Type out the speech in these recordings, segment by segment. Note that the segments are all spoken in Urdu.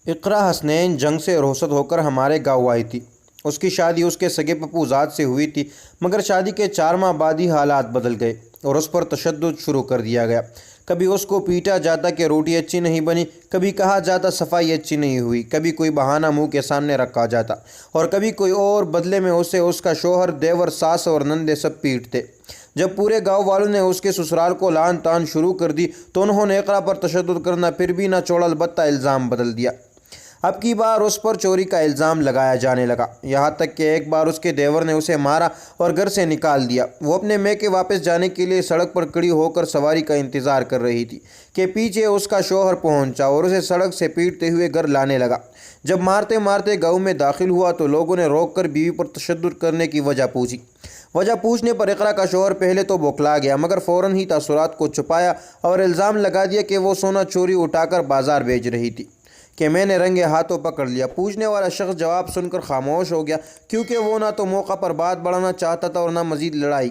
اقرا حسنین جنگ سے رخصت ہو کر ہمارے گاؤں آئی تھی۔ اس کی شادی اس کے سگے پپو زاد سے ہوئی تھی، مگر شادی کے 4 ماہ بعد ہی حالات بدل گئے اور اس پر تشدد شروع کر دیا گیا۔ کبھی اس کو پیٹا جاتا کہ روٹی اچھی نہیں بنی، کبھی کہا جاتا صفائی اچھی نہیں ہوئی، کبھی کوئی بہانہ منہ کے سامنے رکھا جاتا اور کبھی کوئی اور، بدلے میں اسے اس کا شوہر، دیور، ساس اور نندے سب پیٹتے۔ جب پورے گاؤں والوں نے اس کے سسرال کو لعن طعن شروع کر دی تو انہوں نے اقرا پر تشدد کرنا پھر بھی نہ چھوڑا، البتہ الزام بدل دیا۔ اب کی بار اس پر چوری کا الزام لگایا جانے لگا، یہاں تک کہ ایک بار اس کے دیور نے اسے مارا اور گھر سے نکال دیا۔ وہ اپنے میکے واپس جانے کے لیے سڑک پر کھڑی ہو کر سواری کا انتظار کر رہی تھی کہ پیچھے اس کا شوہر پہنچا اور اسے سڑک سے پیٹتے ہوئے گھر لانے لگا۔ جب مارتے مارتے گاؤں میں داخل ہوا تو لوگوں نے روک کر بیوی پر تشدد کرنے کی وجہ پوچھی۔ وجہ پوچھنے پر اقرا کا شوہر پہلے تو بوکھلا گیا، مگر فوراً ہی تاثرات کو چھپایا اور الزام لگا دیا کہ وہ سونا چوری اٹھا کر بازار بھیج رہی تھی کہ میں نے رنگے ہاتھوں پکڑ لیا۔ پوچھنے والا شخص جواب سن کر خاموش ہو گیا، کیونکہ وہ نہ تو موقع پر بات بڑھانا چاہتا تھا اور نہ مزید لڑائی۔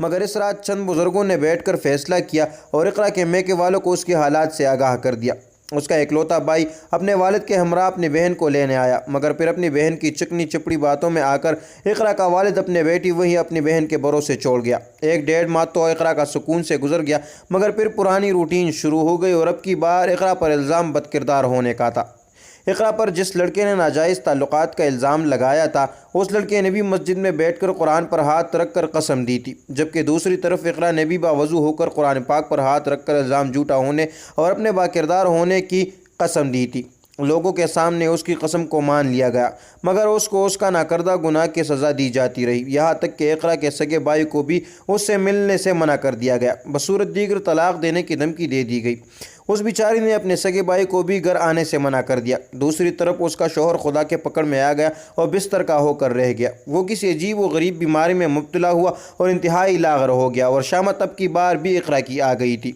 مگر اس رات چند بزرگوں نے بیٹھ کر فیصلہ کیا اور اقرا کے میکے والوں کو اس کے حالات سے آگاہ کر دیا۔ اس کا اکلوتا بھائی اپنے والد کے ہمراہ اپنی بہن کو لینے آیا، مگر پھر اپنی بہن کی چکنی چپڑی باتوں میں آ کر اقرا کا والد اپنے بیٹی وہی اپنی بہن کے بھروسے چھوڑ گیا۔ 1 ماہ تو اقرا کا سکون سے گزر گیا، مگر پھر پرانی روٹین شروع ہو گئی اور اب کی بار اقرا پر الزام بد کردار ہونے کا تھا۔ اقرا پر جس لڑکے نے ناجائز تعلقات کا الزام لگایا تھا، اس لڑکے نے بھی مسجد میں بیٹھ کر قرآن پر ہاتھ رکھ کر قسم دی تھی، جبکہ دوسری طرف اقرا نے بھی باوضو ہو کر قرآن پاک پر ہاتھ رکھ کر الزام جھوٹا ہونے اور اپنے باکردار ہونے کی قسم دی تھی۔ لوگوں کے سامنے اس کی قسم کو مان لیا گیا، مگر اس کو اس کا ناکردہ گناہ کی سزا دی جاتی رہی، یہاں تک کہ اقرا کے سگے بھائی کو بھی اس سے ملنے سے منع کر دیا گیا، بصورت دیگر طلاق دینے کی دھمکی دے دی گئی۔ اس بیچاری نے اپنے سگے بھائی کو بھی گھر آنے سے منع کر دیا۔ دوسری طرف اس کا شوہر خدا کے پکڑ میں آ گیا اور بستر کا ہو کر رہ گیا۔ وہ کسی عجیب و غریب بیماری میں مبتلا ہوا اور انتہائی لاغر ہو گیا، اور شامت اب کی بار بھی اقرا کی آ گئی تھی۔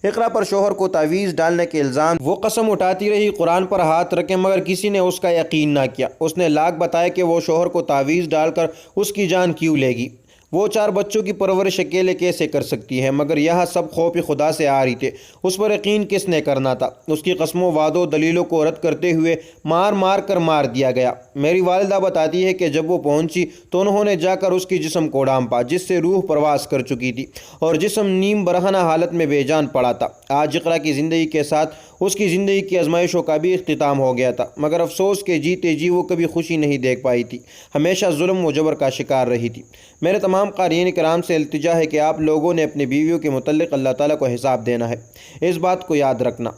اقرا پر شوہر کو تعویذ ڈالنے کے الزام، وہ قسم اٹھاتی رہی قرآن پر ہاتھ رکھے، مگر کسی نے اس کا یقین نہ کیا۔ اس نے لاکھ بتایا کہ وہ شوہر کو تعویذ ڈال کر اس کی جان کیوں لے گی، وہ 4 بچوں کی پرورش اکیلے کیسے کر سکتی ہے، مگر یہاں سب خوف خدا سے آ رہی تھے۔ اس پر یقین کس نے کرنا تھا؟ اس کی قسموں، وعدوں، دلیلوں کو رد کرتے ہوئے مار کر مار دیا گیا۔ میری والدہ بتاتی ہے کہ جب وہ پہنچی تو انہوں نے جا کر اس کی جسم کو ڈھانپا، جس سے روح پرواز کر چکی تھی اور جسم نیم برہنہ حالت میں بے جان پڑا تھا۔ آج اقرا کی زندگی کے ساتھ اس کی زندگی کی آزمائشوں کا بھی اختتام ہو گیا تھا، مگر افسوس کہ جیتے جی وہ کبھی خوشی نہیں دیکھ پائی تھی، ہمیشہ ظلم و جبر کا شکار رہی تھی۔ میرے تمام قارئین کرام سے التجا ہے کہ آپ لوگوں نے اپنی بیویوں کے متعلق اللہ تعالیٰ کو حساب دینا ہے، اس بات کو یاد رکھنا۔